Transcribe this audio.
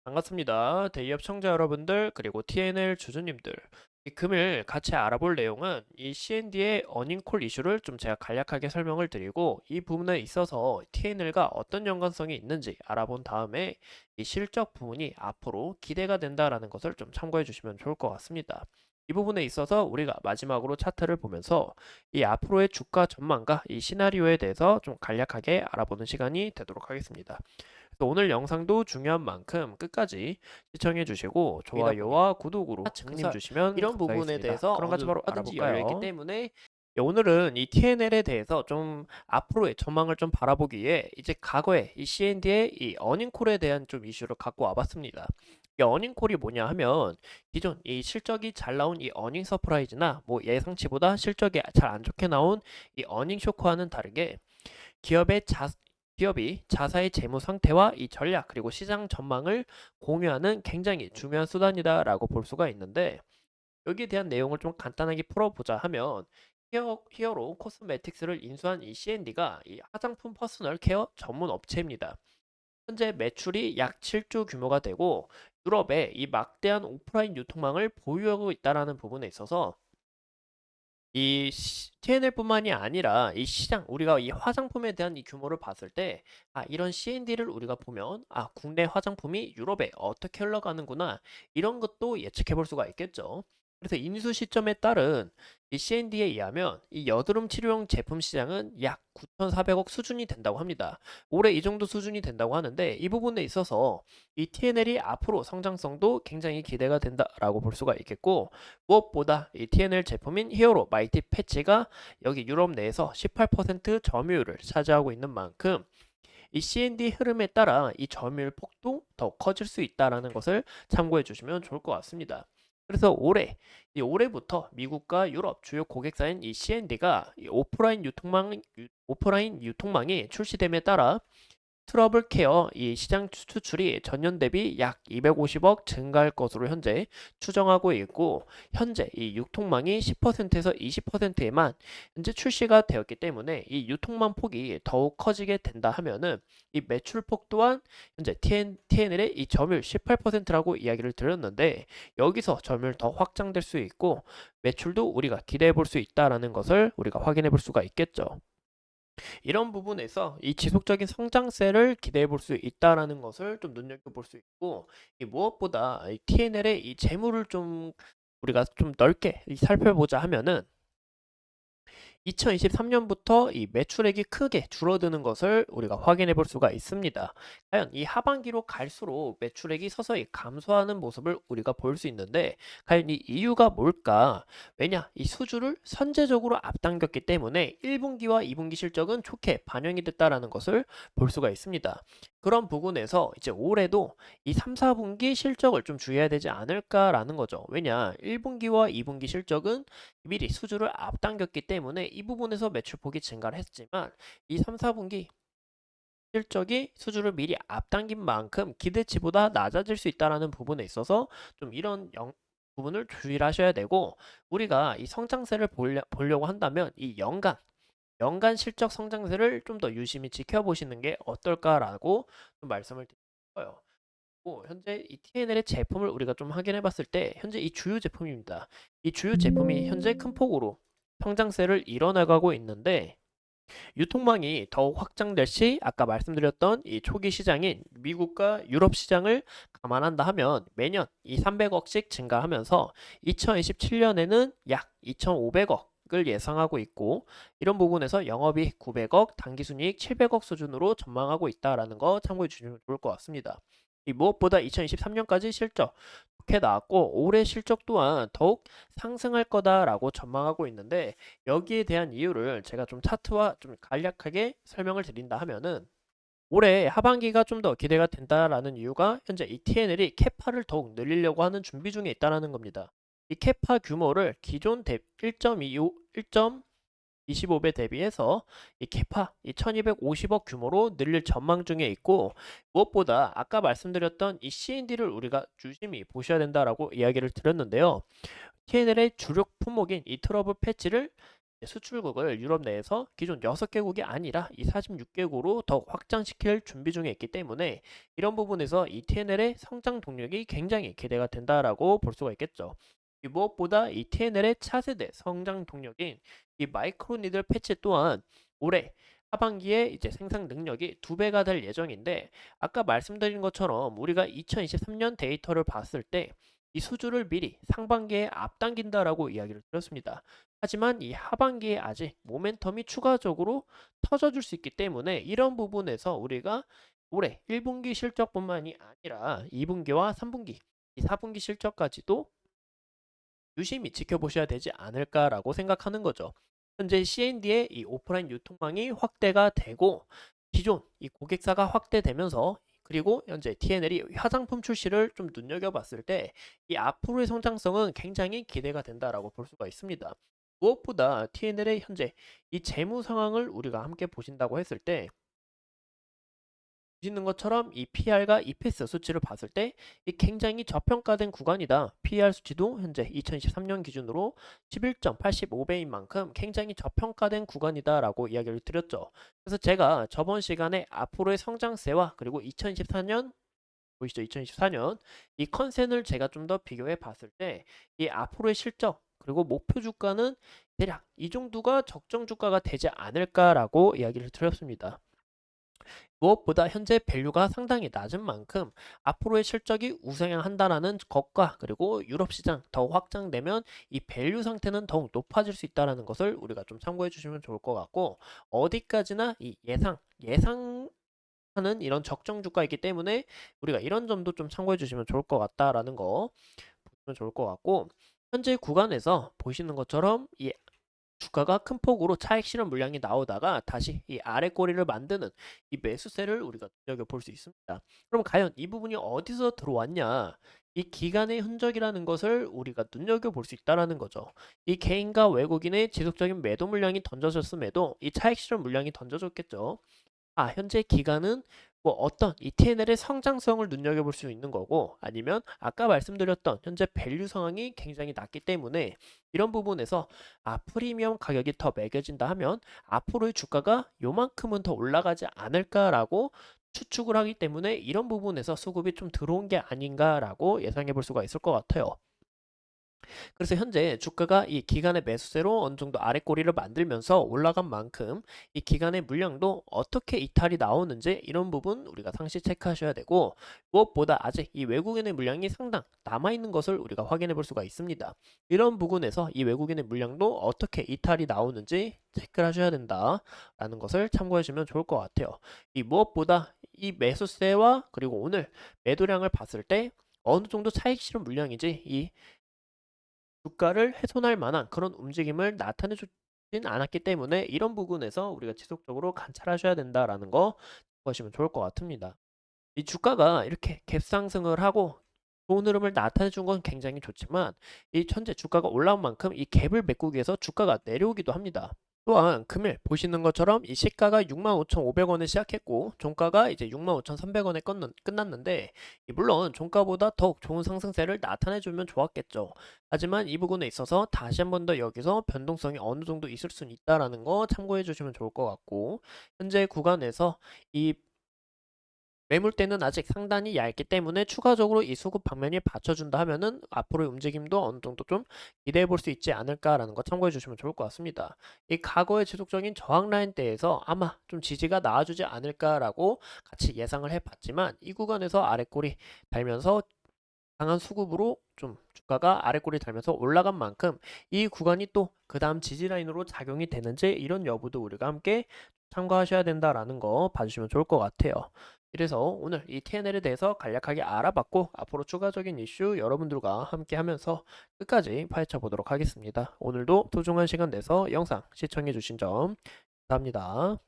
반갑습니다. 대기업 청자 여러분들, 그리고 TNL 주주님들. 이 금일 같이 알아볼 내용은 이 CND의 어닝콜 이슈를 좀 제가 간략하게 설명을 드리고 이 부분에 있어서 TNL과 어떤 연관성이 있는지 알아본 다음에 이 실적 부분이 앞으로 기대가 된다라는 것을 좀 참고해 주시면 좋을 것 같습니다. 이 부분에 있어서 우리가 마지막으로 차트를 보면서 이 앞으로의 주가 전망과 이 시나리오에 대해서 좀 간략하게 알아보는 시간이 되도록 하겠습니다. 그래서 오늘 영상도 중요한 만큼 끝까지 시청해 주시고 좋아요와 구독으로 증님 주시면 이런 부분에 감사하겠습니다. 대해서 그럼 같이 바로 얼마든지 열려 있기 알아볼까요? 때문에 오늘은 이 TNL에 대해서 좀 앞으로의 전망을 좀 바라보기 위해 이제 과거에 이 CND의 이 어닝콜에 대한 좀 이슈를 갖고 와봤습니다. 이 어닝콜이 뭐냐 하면 기존 이 실적이 잘 나온 이 어닝 서프라이즈나 뭐 예상치보다 실적이 잘 안 좋게 나온 이 어닝 쇼크와는 다르게 기업의 기업이 자사의 재무 상태와 이 전략 그리고 시장 전망을 공유하는 굉장히 중요한 수단이다라고 볼 수가 있는데 여기에 대한 내용을 좀 간단하게 풀어보자 하면 히어로 코스메틱스를 인수한 이 C&D가 이 화장품 퍼스널 케어 전문 업체입니다. 현재 매출이 약 7조 규모가 되고 유럽에 이 막대한 오프라인 유통망을 보유하고 있다라는 부분에 있어서 이 TNL뿐만이 아니라 이 시장 우리가 이 화장품에 대한 이 규모를 봤을 때 이런 C&D를 우리가 보면 국내 화장품이 유럽에 어떻게 흘러가는구나 이런 것도 예측해 볼 수가 있겠죠. 그래서 인수 시점에 따른 이 C&D에 의하면 이 여드름 치료용 제품 시장은 약 9,400억 수준이 된다고 합니다. 올해 이 정도 수준이 된다고 하는데 이 부분에 있어서 이 TNL이 앞으로 성장성도 굉장히 기대가 된다라고 볼 수가 있겠고 무엇보다 이 TNL 제품인 히어로 마이티 패치가 여기 유럽 내에서 18% 점유율을 차지하고 있는 만큼 이 C&D 흐름에 따라 이 점유율 폭도 더 커질 수 있다라는 것을 참고해 주시면 좋을 것 같습니다. 그래서 올해부터 미국과 유럽 주요 고객사인 이 C&D가 이 오프라인 유통망이 출시됨에 따라 트러블 케어 이 시장 수출이 전년 대비 약 250억 증가할 것으로 현재 추정하고 있고 현재 이 유통망이 10%에서 20%에만 현재 출시가 되었기 때문에 이 유통망 폭이 더욱 커지게 된다 하면은 이 매출폭 또한 현재 TNL의 이 점유율 18%라고 이야기를 드렸는데 여기서 점유율 더 확장될 수 있고 매출도 우리가 기대해 볼 수 있다라는 것을 우리가 확인해 볼 수가 있겠죠. 이런 부분에서 이 지속적인 성장세를 기대해 볼 수 있다라는 것을 좀 눈여겨볼 수 있고 이 무엇보다 이 TNL의 이 재물을 좀 우리가 좀 넓게 살펴보자 하면은 2023년부터 이 매출액이 크게 줄어드는 것을 우리가 확인해 볼 수가 있습니다. 과연 이 하반기로 갈수록 매출액이 서서히 감소하는 모습을 우리가 볼 수 있는데 과연 이 이유가 뭘까? 왜냐? 이 수주를 선제적으로 앞당겼기 때문에 1분기와 2분기 실적은 좋게 반영이 됐다라는 것을 볼 수가 있습니다. 그런 부분에서 이제 올해도 이 3, 4분기 실적을 좀 주의해야 되지 않을까라는 거죠. 왜냐? 1분기와 2분기 실적은 미리 수주를 앞당겼기 때문에 이 부분에서 매출폭이 증가를 했지만 이 3, 4분기 실적이 수주를 미리 앞당긴 만큼 기대치보다 낮아질 수 있다는 부분에 있어서 좀 이런 부분을 주의를 하셔야 되고 우리가 이 성장세를 보려고 한다면 이 연간 실적 성장세를 좀 더 유심히 지켜보시는 게 어떨까라고 좀 말씀을 드려요. 현재 이 TNL의 제품을 우리가 좀 확인해 봤을 때 현재 이 주요 제품입니다. 이 주요 제품이 현재 큰 폭으로 성장세를 이뤄나가고 있는데 유통망이 더욱 확장될 시 아까 말씀드렸던 이 초기 시장인 미국과 유럽 시장을 감안한다 하면 매년 이 300억씩 증가하면서 2027년에는 약 2,500억 을 예상하고 있고 이런 부분에서 영업이익 900억, 당기순이익 700억 수준으로 전망하고 있다라는 거 참고해 주시면 좋을 것 같습니다. 이 무엇보다 2023년까지 실적 좋게 나왔고 올해 실적 또한 더욱 상승할 거다라고 전망하고 있는데 여기에 대한 이유를 제가 좀 차트와 좀 간략하게 설명을 드린다 하면은 올해 하반기가 좀 더 기대가 된다라는 이유가 현재 이 TNL이 캐파를 더욱 늘리려고 하는 준비 중에 있다라는 겁니다. 이 캐파 규모를 기존 1.25배 대비해서 이 캐파 1250억 규모로 늘릴 전망 중에 있고 무엇보다 아까 말씀드렸던 이 C&D를 우리가 유심히 보셔야 된다라고 이야기를 드렸는데요. TNL의 주력 품목인 이 트러블 패치를 수출국을 유럽 내에서 기존 6개국이 아니라 이 46개국으로 더욱 확장시킬 준비 중에 있기 때문에 이런 부분에서 이 TNL의 성장 동력이 굉장히 기대가 된다라고 볼 수가 있겠죠. 이 무엇보다 이 TNL의 차세대 성장 동력인 이 마이크로 니들 패치 또한 올해 하반기에 이제 생산 능력이 2배가 될 예정인데 아까 말씀드린 것처럼 우리가 2023년 데이터를 봤을 때 이 수주를 미리 상반기에 앞당긴다라고 이야기를 드렸습니다. 하지만 이 하반기에 아직 모멘텀이 추가적으로 터져줄 수 있기 때문에 이런 부분에서 우리가 올해 1분기 실적뿐만이 아니라 2분기와 3분기, 이 4분기 실적까지도 유심히 지켜보셔야 되지 않을까라고 생각하는 거죠. 현재 C&D의 이 오프라인 유통망이 확대가 되고 기존 이 고객사가 확대되면서 그리고 현재 TNL이 화장품 출시를 좀 눈여겨봤을 때 이 앞으로의 성장성은 굉장히 기대가 된다라고 볼 수가 있습니다. 무엇보다 TNL의 현재 이 재무 상황을 우리가 함께 보신다고 했을 때 보시는 것처럼 이 PR과 EPS 수치를 봤을 때 이 굉장히 저평가된 구간이다. PER 수치도 현재 2023년 기준으로 11.85배인 만큼 굉장히 저평가된 구간이다라고 이야기를 드렸죠. 그래서 제가 저번 시간에 앞으로의 성장세와 그리고 2024년 보이시죠? 2024년 이 컨센을 제가 좀 더 비교해 봤을 때 이 앞으로의 실적 그리고 목표 주가는 대략 이 정도가 적정 주가가 되지 않을까라고 이야기를 드렸습니다. 무엇보다 현재 밸류가 상당히 낮은 만큼 앞으로의 실적이 우상향한다라는 것과 그리고 유럽 시장 더 확장되면 이 밸류 상태는 더욱 높아질 수 있다는 것을 우리가 좀 참고해 주시면 좋을 것 같고 어디까지나 이 예상하는 이런 적정 주가이기 때문에 우리가 이런 점도 좀 참고해 주시면 좋을 것 같다라는 거 보시면 좋을 것 같고 현재 구간에서 보시는 것처럼 이 주가가 큰 폭으로 차익 실현 물량이 나오다가 다시 이 아래 꼬리를 만드는 이 매수세를 우리가 눈여겨볼 수 있습니다. 그럼 과연 이 부분이 어디서 들어왔냐? 이 기간의 흔적이라는 것을 우리가 눈여겨볼 수 있다는 거죠. 이 개인과 외국인의 지속적인 매도 물량이 던져졌음에도 이 차익 실현 물량이 던져졌겠죠. 현재 기간은 뭐 어떤 ETNL의 성장성을 눈여겨볼 수 있는 거고 아니면 아까 말씀드렸던 현재 밸류 상황이 굉장히 낮기 때문에 이런 부분에서 프리미엄 가격이 더 매겨진다 하면 앞으로의 주가가 요만큼은 더 올라가지 않을까라고 추측을 하기 때문에 이런 부분에서 수급이 좀 들어온 게 아닌가라고 예상해 볼 수가 있을 것 같아요. 그래서 현재 주가가 이 기간의 매수세로 어느 정도 아래 꼬리를 만들면서 올라간 만큼 이 기간의 물량도 어떻게 이탈이 나오는지 이런 부분 우리가 상시 체크하셔야 되고 무엇보다 아직 이 외국인의 물량이 상당 남아있는 것을 우리가 확인해 볼 수가 있습니다. 이런 부분에서 이 외국인의 물량도 어떻게 이탈이 나오는지 체크를 하셔야 된다라는 것을 참고해 주면 좋을 것 같아요. 이 무엇보다 이 매수세와 그리고 오늘 매도량을 봤을 때 어느 정도 차익 실현 물량이지 이 주가를 훼손할 만한 그런 움직임을 나타내 주진 않았기 때문에 이런 부분에서 우리가 지속적으로 관찰하셔야 된다라는 거 보시면 좋을 것 같습니다. 이 주가가 이렇게 갭상승을 하고 좋은 흐름을 나타내 준 건 굉장히 좋지만 이 현재 주가가 올라온 만큼 이 갭을 메꾸기 위해서 주가가 내려오기도 합니다. 또한 금일 보시는 것처럼 이 시가가 65,500원에 시작했고 종가가 이제 65,300원에 끝났는데 물론 종가보다 더욱 좋은 상승세를 나타내주면 좋았겠죠. 하지만 이 부분에 있어서 다시 한 번 더 여기서 변동성이 어느 정도 있을 수는 있다라는 거 참고해 주시면 좋을 것 같고 현재 구간에서 이 매물대는 아직 상단이 얇기 때문에 추가적으로 이 수급 방면이 받쳐준다 하면은 앞으로의 움직임도 어느 정도 좀 기대해 볼 수 있지 않을까라는 거 참고해 주시면 좋을 것 같습니다. 이 과거의 지속적인 저항 라인대에서 아마 좀 지지가 나와주지 않을까라고 같이 예상을 해봤지만 이 구간에서 아래꼬리 달면서 강한 수급으로 좀 주가가 아래꼬리 달면서 올라간 만큼 이 구간이 또 그 다음 지지 라인으로 작용이 되는지 이런 여부도 우리가 함께 참고하셔야 된다라는 거 봐주시면 좋을 것 같아요. 이래서 오늘 이 TNL에 대해서 간략하게 알아봤고 앞으로 추가적인 이슈 여러분들과 함께 하면서 끝까지 파헤쳐 보도록 하겠습니다. 오늘도 소중한 시간 내서 영상 시청해 주신 점 감사합니다.